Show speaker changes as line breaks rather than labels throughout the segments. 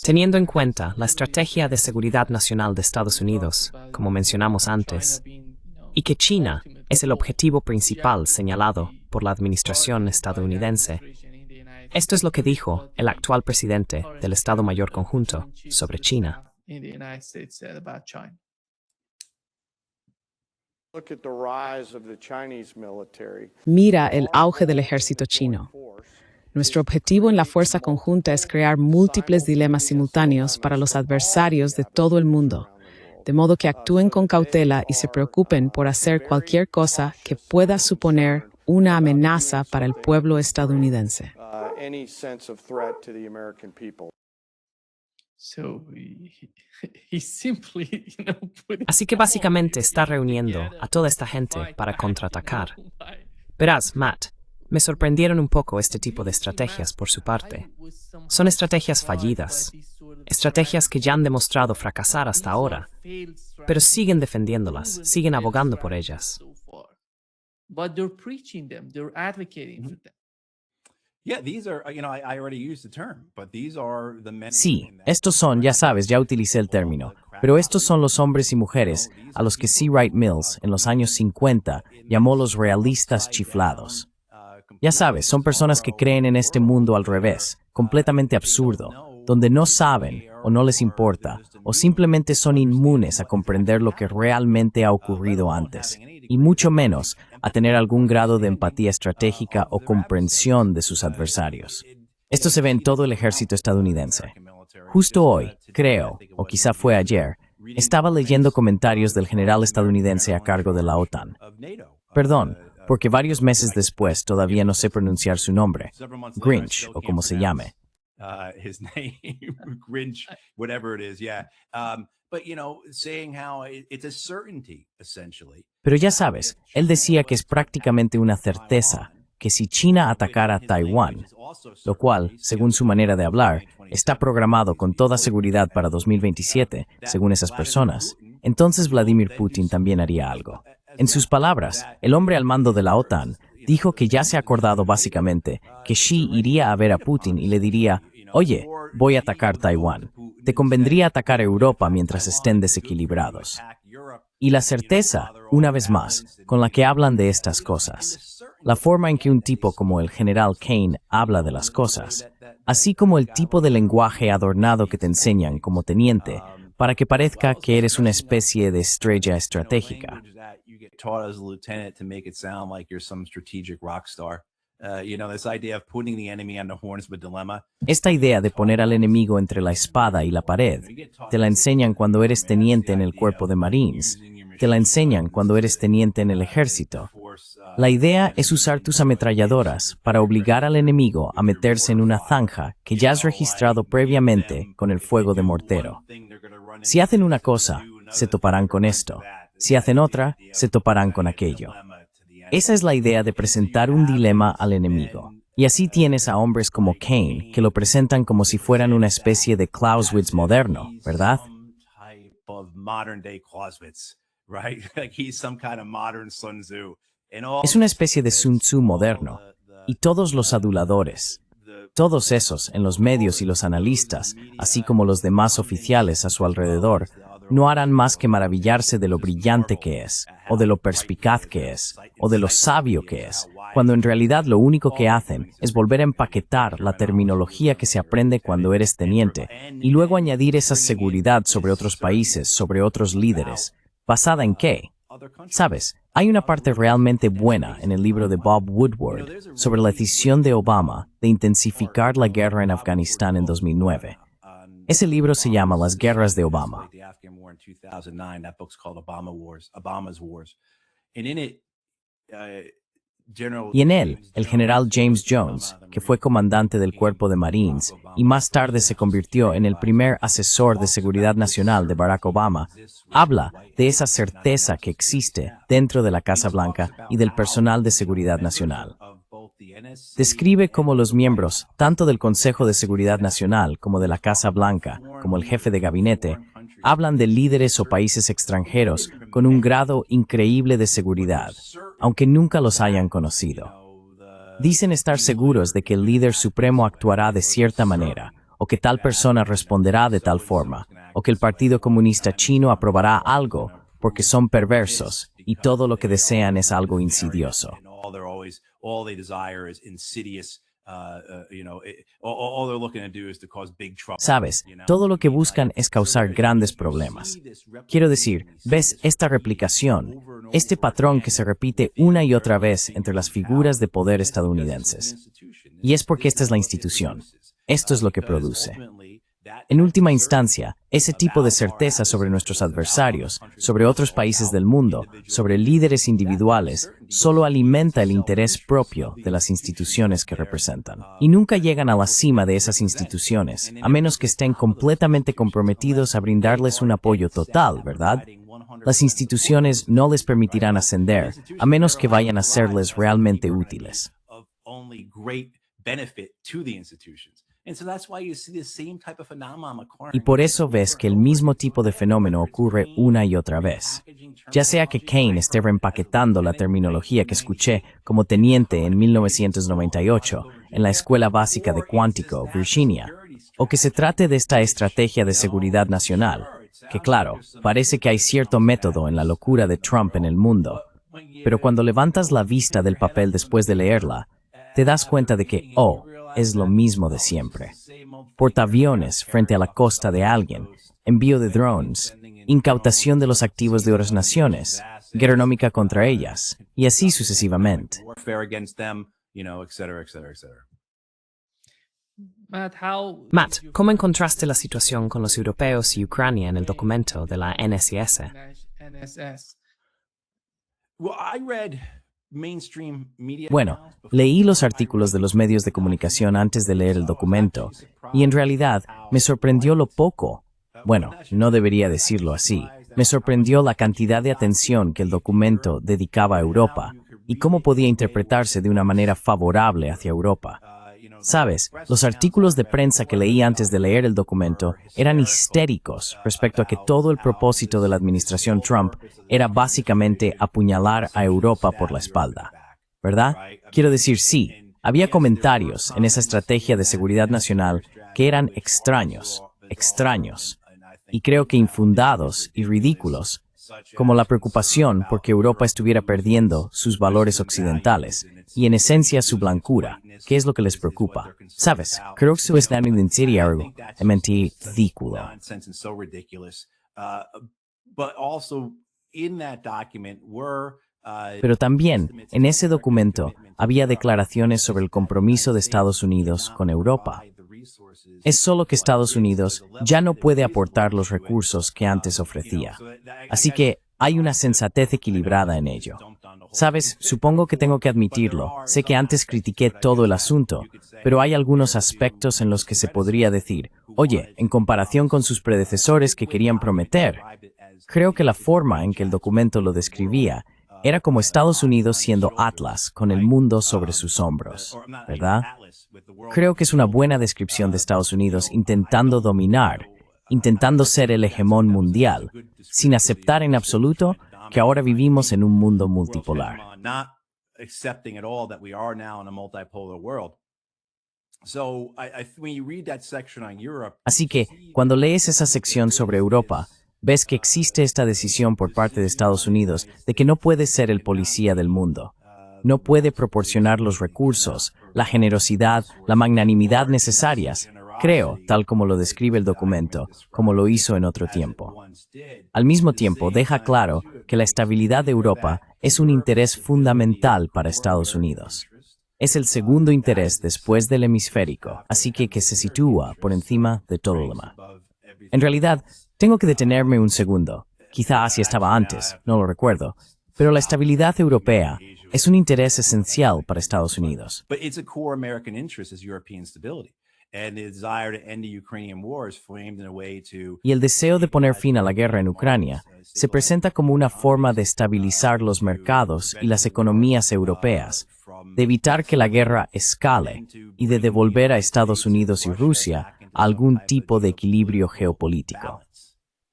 Teniendo en cuenta la Estrategia de Seguridad Nacional de Estados Unidos, como mencionamos antes, y que China es el objetivo principal señalado por la administración estadounidense, esto es lo que dijo el actual presidente del Estado Mayor Conjunto sobre China.
Mira el auge del ejército chino. Nuestro objetivo en la fuerza conjunta es crear múltiples dilemas simultáneos para los adversarios de todo el mundo, de modo que actúen con cautela y se preocupen por hacer cualquier cosa que pueda suponer una amenaza para el pueblo estadounidense.
Así que básicamente está reuniendo a toda esta gente para contraatacar. Verás, Matt, me sorprendieron un poco este tipo de estrategias por su parte. Son estrategias fallidas, estrategias que ya han demostrado fracasar hasta ahora, pero siguen defendiéndolas, siguen abogando por ellas.
Sí, estos son, ya sabes, ya utilicé el término, pero estos son los hombres y mujeres a los que C. Wright Mills en los años 50 llamó los realistas chiflados. Ya sabes, son personas que creen en este mundo al revés, completamente absurdo, donde no saben o no les importa, o simplemente son inmunes a comprender lo que realmente ha ocurrido antes, y mucho menos a tener algún grado de empatía estratégica o comprensión de sus adversarios. Esto se ve en todo el ejército estadounidense. Justo hoy, creo, o quizá fue ayer, estaba leyendo comentarios del general estadounidense a cargo de la OTAN. Perdón, porque varios meses después todavía no sé pronunciar su nombre, Grinch, o como se llame.
His name, Grinch, whatever it is, yeah. But saying how it's a certainty, essentially.
Pero ya sabes, él decía que es prácticamente una certeza que si China atacara Taiwán, lo cual, según su manera de hablar, está programado con toda seguridad para 2027, según esas personas, entonces Vladimir Putin también haría algo. En sus palabras, el hombre al mando de la OTAN dijo que ya se ha acordado básicamente que Xi iría a ver a Putin y le diría, oye, voy a atacar Taiwán. Te convendría atacar Europa mientras estén desequilibrados. Y la certeza, una vez más, con la que hablan de estas cosas, la forma en que un tipo como el general Kane habla de las cosas, así como el tipo de lenguaje adornado que te enseñan como teniente, para que parezca que eres una especie de estrella estratégica. Esta idea de poner al enemigo entre la espada y la pared, te la enseñan cuando eres teniente en el cuerpo de Marines, te la enseñan cuando eres teniente en el ejército. La idea es usar tus ametralladoras para obligar al enemigo a meterse en una zanja que ya has registrado previamente con el fuego de mortero. Si hacen una cosa, se toparán con esto. Si hacen otra, se toparán con aquello. Esa es la idea de presentar un dilema al enemigo. Y así tienes a hombres como Kane, que lo presentan como si fueran una especie de Clausewitz moderno, ¿verdad? Es una especie de Sun Tzu moderno. Y todos los aduladores, todos esos en los medios y los analistas, así como los demás oficiales a su alrededor, no harán más que maravillarse de lo brillante que es, o de lo perspicaz que es, o de lo sabio que es, cuando en realidad lo único que hacen es volver a empaquetar la terminología que se aprende cuando eres teniente, y luego añadir esa seguridad sobre otros países, sobre otros líderes. ¿Basada en qué? Sabes, hay una parte realmente buena en el libro de Bob Woodward sobre la decisión de Obama de intensificar la guerra en Afganistán en 2009. Ese libro se llama Las Guerras de Obama. Y en él, el general James Jones, que fue comandante del Cuerpo de Marines y más tarde se convirtió en el primer asesor de seguridad nacional de Barack Obama, habla de esa certeza que existe dentro de la Casa Blanca y del personal de seguridad nacional. Describe cómo los miembros, tanto del Consejo de Seguridad Nacional como de la Casa Blanca, como el jefe de gabinete, hablan de líderes o países extranjeros con un grado increíble de seguridad, aunque nunca los hayan conocido. Dicen estar seguros de que el líder supremo actuará de cierta manera, o que tal persona responderá de tal forma, o que el Partido Comunista Chino aprobará algo porque son perversos y todo lo que desean es algo insidioso. Sabes, todo lo que buscan es causar grandes problemas. Quiero decir, ves esta replicación, este patrón que se repite una y otra vez entre las figuras de poder estadounidenses. Y es porque esta es la institución. Esto es lo que produce. En última instancia, ese tipo de certeza sobre nuestros adversarios, sobre otros países del mundo, sobre líderes individuales, solo alimenta el interés propio de las instituciones que representan. Y nunca llegan a la cima de esas instituciones, a menos que estén completamente comprometidos a brindarles un apoyo total, ¿verdad? Las instituciones no les permitirán ascender, a menos que vayan a serles realmente útiles. Y por eso ves que el mismo tipo de fenómeno ocurre una y otra vez. Ya sea que Kane esté reempaquetando la terminología que escuché como teniente en 1998 en la Escuela Básica de Quantico, Virginia, o que se trate de esta estrategia de seguridad nacional, que claro, parece que hay cierto método en la locura de Trump en el mundo, pero cuando levantas la vista del papel después de leerla, te das cuenta de que, es lo mismo de siempre. Portaaviones frente a la costa de alguien, envío de drones, incautación de los activos de otras naciones, guerra económica contra ellas, y así sucesivamente.
Matt, ¿cómo encontraste la situación con los europeos y Ucrania en el documento de la NSIS?
Bueno, leí los artículos de los medios de comunicación antes de leer el documento, y en realidad me sorprendió lo poco. Bueno, no debería decirlo así. Me sorprendió la cantidad de atención que el documento dedicaba a Europa y cómo podía interpretarse de una manera favorable hacia Europa. Sabes, los artículos de prensa que leí antes de leer el documento eran histéricos respecto a que todo el propósito de la administración Trump era básicamente apuñalar a Europa por la espalda. ¿Verdad? Quiero decir, sí, había comentarios en esa estrategia de seguridad nacional que eran extraños, y creo que infundados y ridículos, como la preocupación por que Europa estuviera perdiendo sus valores occidentales y en esencia su blancura, que es lo que les preocupa. ¿Sabes? Creo que eso es tan incendiario, ridículo. Pero también, en ese documento, había declaraciones sobre el compromiso de Estados Unidos con Europa. Es solo que Estados Unidos ya no puede aportar los recursos que antes ofrecía. Así que hay una sensatez equilibrada en ello. Sabes, supongo que tengo que admitirlo. Sé que antes critiqué todo el asunto, pero hay algunos aspectos en los que se podría decir, oye, en comparación con sus predecesores que querían prometer, creo que la forma en que el documento lo describía era como Estados Unidos siendo Atlas con el mundo sobre sus hombros, ¿verdad? Creo que es una buena descripción de Estados Unidos intentando dominar, intentando ser el hegemón mundial, sin aceptar en absoluto que ahora vivimos en un mundo multipolar. Así que, cuando lees esa sección sobre Europa, ves que existe esta decisión por parte de Estados Unidos de que no puede ser el policía del mundo. No puede proporcionar los recursos, la generosidad, la magnanimidad necesarias, creo, tal como lo describe el documento, como lo hizo en otro tiempo. Al mismo tiempo, deja claro que la estabilidad de Europa es un interés fundamental para Estados Unidos. Es el segundo interés después del hemisférico, así que se sitúa por encima de todo lo demás. En realidad, tengo que detenerme un segundo. Quizá así estaba antes, no lo recuerdo, pero la estabilidad europea es un interés esencial para Estados Unidos. Y el deseo de poner fin a la guerra en Ucrania se presenta como una forma de estabilizar los mercados y las economías europeas, de evitar que la guerra escale y de devolver a Estados Unidos y Rusia a algún tipo de equilibrio geopolítico.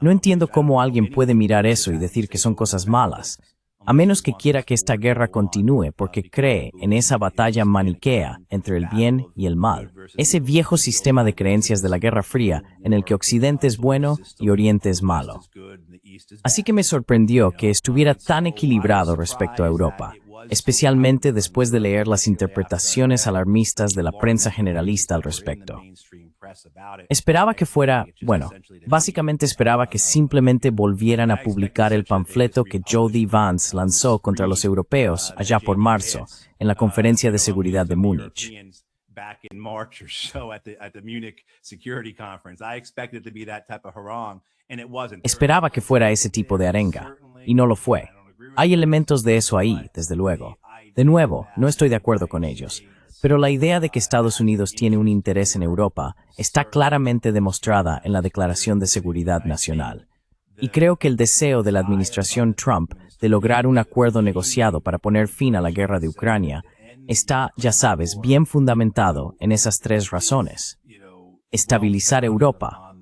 No entiendo cómo alguien puede mirar eso y decir que son cosas malas. a menos que quiera que esta guerra continúe porque cree en esa batalla maniquea entre el bien y el mal, ese viejo sistema de creencias de la Guerra Fría en el que Occidente es bueno y Oriente es malo. Así que me sorprendió que estuviera tan equilibrado respecto a Europa, especialmente después de leer las interpretaciones alarmistas de la prensa generalista al respecto. Esperaba que fuera, básicamente esperaba que simplemente volvieran a publicar el panfleto que J.D. Vance lanzó contra los europeos allá por marzo, en la Conferencia de Seguridad de Múnich. Esperaba que fuera ese tipo de arenga, y no lo fue. Hay elementos de eso ahí, desde luego. De nuevo, no estoy de acuerdo con ellos. Pero la idea de que Estados Unidos tiene un interés en Europa está claramente demostrada en la Declaración de Seguridad Nacional. Y creo que el deseo de la administración Trump de lograr un acuerdo negociado para poner fin a la guerra de Ucrania está, ya sabes, bien fundamentado en esas tres razones. Estabilizar Europa,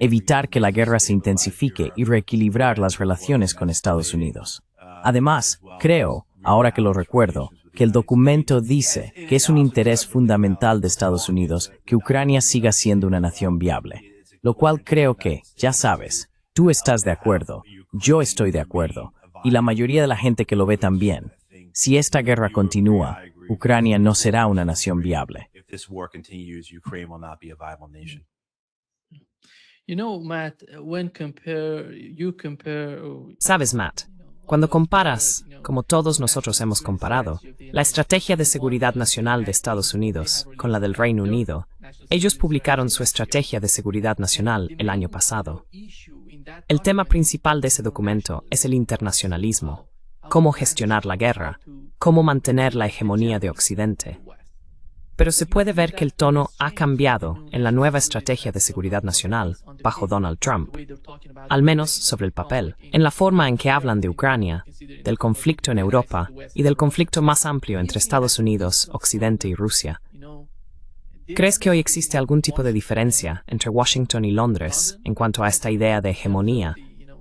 evitar que la guerra se intensifique y reequilibrar las relaciones con Estados Unidos. Además, creo, ahora que lo recuerdo, que el documento dice que es un interés fundamental de Estados Unidos que Ucrania siga siendo una nación viable, lo cual creo que, ya sabes, tú estás de acuerdo, yo estoy de acuerdo, y la mayoría de la gente que lo ve también. Si esta guerra continúa, Ucrania no será una nación viable.
Sabes, Matt, cuando comparas, como todos nosotros hemos comparado, la estrategia de seguridad nacional de Estados Unidos con la del Reino Unido, ellos publicaron su estrategia de seguridad nacional el año pasado. El tema principal de ese documento es el internacionalismo, cómo gestionar la guerra, cómo mantener la hegemonía de Occidente. Pero se puede ver que el tono ha cambiado en la nueva estrategia de seguridad nacional bajo Donald Trump, al menos sobre el papel, en la forma en que hablan de Ucrania, del conflicto en Europa y del conflicto más amplio entre Estados Unidos, Occidente y Rusia. ¿Crees que hoy existe algún tipo de diferencia entre Washington y Londres en cuanto a esta idea de hegemonía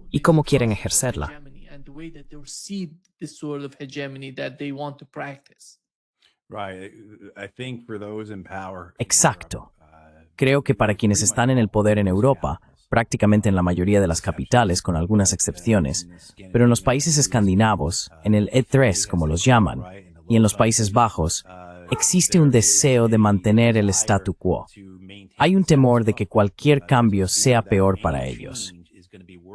y cómo quieren ejercerla?
Exacto. Creo que para quienes están en el poder en Europa, prácticamente en la mayoría de las capitales, con algunas excepciones, pero en los países escandinavos, en el E3 como los llaman, y en los Países Bajos, existe un deseo de mantener el statu quo. Hay un temor de que cualquier cambio sea peor para ellos.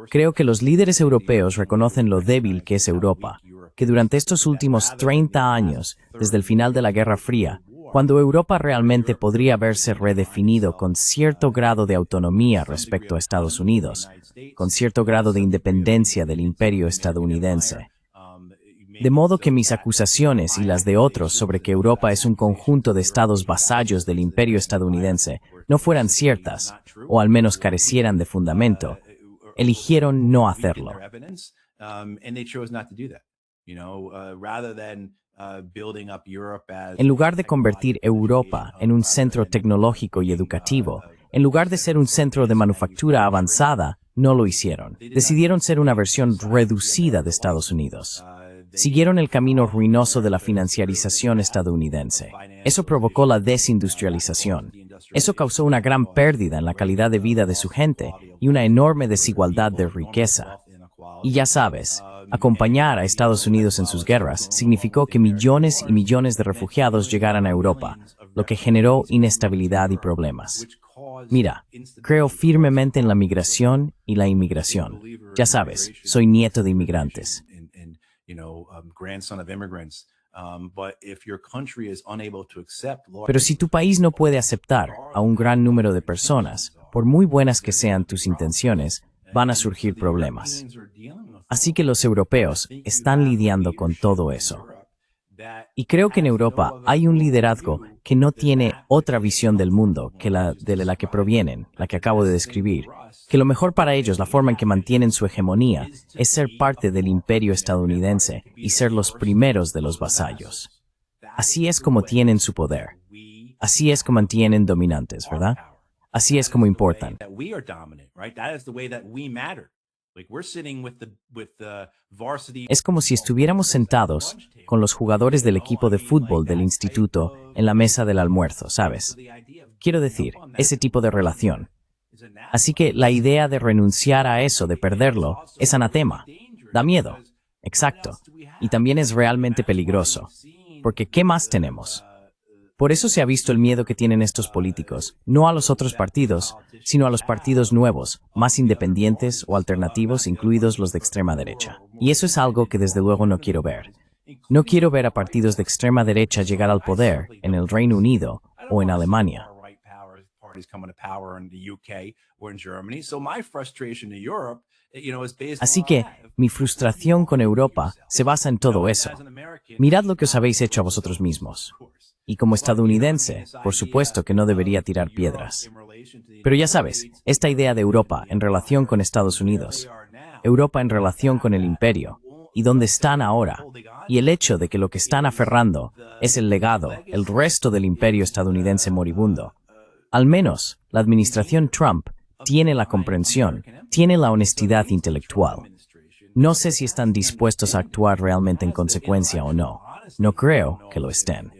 Creo que los líderes europeos reconocen lo débil que es Europa, que durante estos últimos 30 años, desde el final de la Guerra Fría, cuando Europa realmente podría haberse redefinido con cierto grado de autonomía respecto a Estados Unidos, con cierto grado de independencia del imperio estadounidense. De modo que mis acusaciones y las de otros sobre que Europa es un conjunto de estados vasallos del imperio estadounidense no fueran ciertas, o al menos carecieran de fundamento, eligieron no hacerlo. En lugar de convertir Europa en un centro tecnológico y educativo, en lugar de ser un centro de manufactura avanzada, no lo hicieron. Decidieron ser una versión reducida de Estados Unidos. Siguieron el camino ruinoso de la financiarización estadounidense. Eso provocó la desindustrialización. Eso causó una gran pérdida en la calidad de vida de su gente y una enorme desigualdad de riqueza. Y ya sabes, acompañar a Estados Unidos en sus guerras significó que millones y millones de refugiados llegaran a Europa, lo que generó inestabilidad y problemas. Mira, creo firmemente en la migración y la inmigración. Ya sabes, soy nieto de inmigrantes. Pero si tu país no puede aceptar a un gran número de personas, por muy buenas que sean tus intenciones, van a surgir problemas. Así que los europeos están lidiando con todo eso. Y creo que en Europa hay un liderazgo que no tiene otra visión del mundo que la de la que provienen, la que acabo de describir, que lo mejor para ellos, la forma en que mantienen su hegemonía, es ser parte del imperio estadounidense y ser los primeros de los vasallos. Así es como tienen su poder. Así es como mantienen dominantes, ¿verdad? Así es como importan. Es como si estuviéramos sentados con los jugadores del equipo de fútbol del instituto en la mesa del almuerzo, ¿sabes? Quiero decir, ese tipo de relación. Así que la idea de renunciar a eso, de perderlo, es anatema. Da miedo. Exacto. Y también es realmente peligroso. Porque ¿qué más tenemos? Por eso se ha visto el miedo que tienen estos políticos, no a los otros partidos, sino a los partidos nuevos, más independientes o alternativos, incluidos los de extrema derecha. Y eso es algo que desde luego no quiero ver. No quiero ver a partidos de extrema derecha llegar al poder en el Reino Unido o en Alemania. Así que mi frustración con Europa se basa en todo eso. Mirad lo que os habéis hecho a vosotros mismos. Y como estadounidense, por supuesto que no debería tirar piedras. Pero ya sabes, esta idea de Europa en relación con Estados Unidos, Europa en relación con el imperio, y dónde están ahora, y el hecho de que lo que están aferrando es el legado, el resto del imperio estadounidense moribundo. Al menos, la administración Trump tiene la comprensión, tiene la honestidad intelectual. No sé si están dispuestos a actuar realmente en consecuencia o no. No creo que lo estén.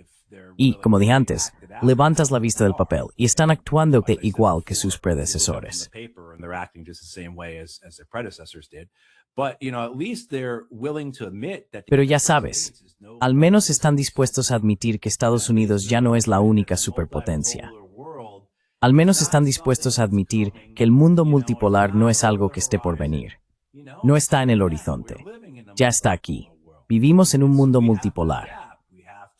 Y, como dije antes, levantas la vista del papel y están actuando de igual que sus predecesores. Pero ya sabes, al menos están dispuestos a admitir que Estados Unidos ya no es la única superpotencia. Al menos están dispuestos a admitir que el mundo multipolar no es algo que esté por venir. No está en el horizonte. Ya está aquí. Vivimos en un mundo multipolar.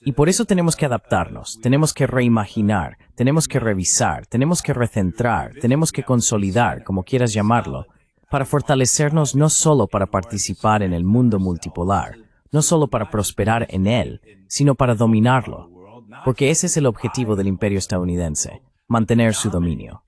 Y por eso tenemos que adaptarnos, tenemos que reimaginar, tenemos que revisar, tenemos que recentrar, tenemos que consolidar, como quieras llamarlo, para fortalecernos no solo para participar en el mundo multipolar, no solo para prosperar en él, sino para dominarlo. Porque ese es el objetivo del imperio estadounidense, mantener su dominio.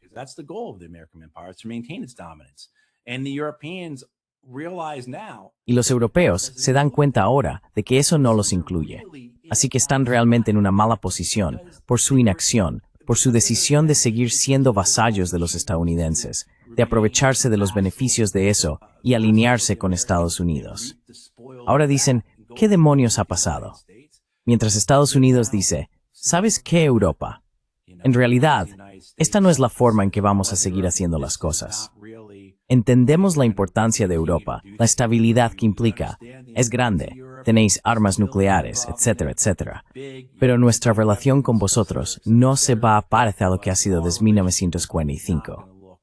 Y los europeos se dan cuenta ahora de que eso no los incluye. Así que están realmente en una mala posición por su inacción, por su decisión de seguir siendo vasallos de los estadounidenses, de aprovecharse de los beneficios de eso y alinearse con Estados Unidos. Ahora dicen, ¿qué demonios ha pasado? Mientras Estados Unidos dice, ¿sabes qué, Europa? En realidad, esta no es la forma en que vamos a seguir haciendo las cosas. Entendemos la importancia de Europa, la estabilidad que implica. Es grande, tenéis armas nucleares, etcétera, etcétera. Pero nuestra relación con vosotros no se va a parecer a lo que ha sido desde 1945.